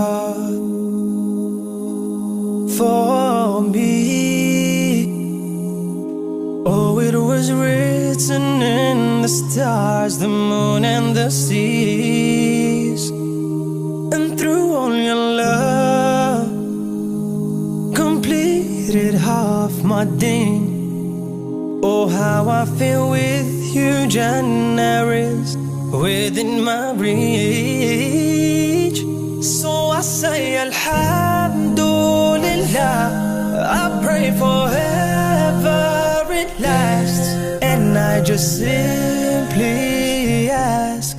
love for me. Oh, it was written in the stars, the moon and the seas. And through all your love completed half my day. Oh, how I feel with you, January's within my reach. So I say Alhamdulillah, I pray forever it lasts. And I just simply ask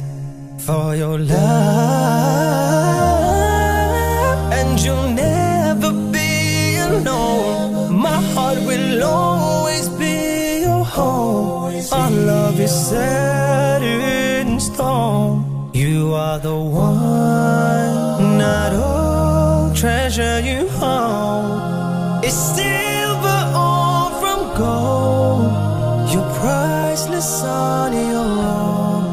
for your love. And you'll never be alone. My heart will always be your home. Our love is set in stone. You are the one, not all treasure you hold is silver or from gold. You're priceless on your own.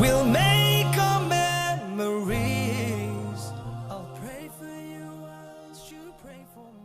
We'll make our memories. I'll pray for you as you pray for me.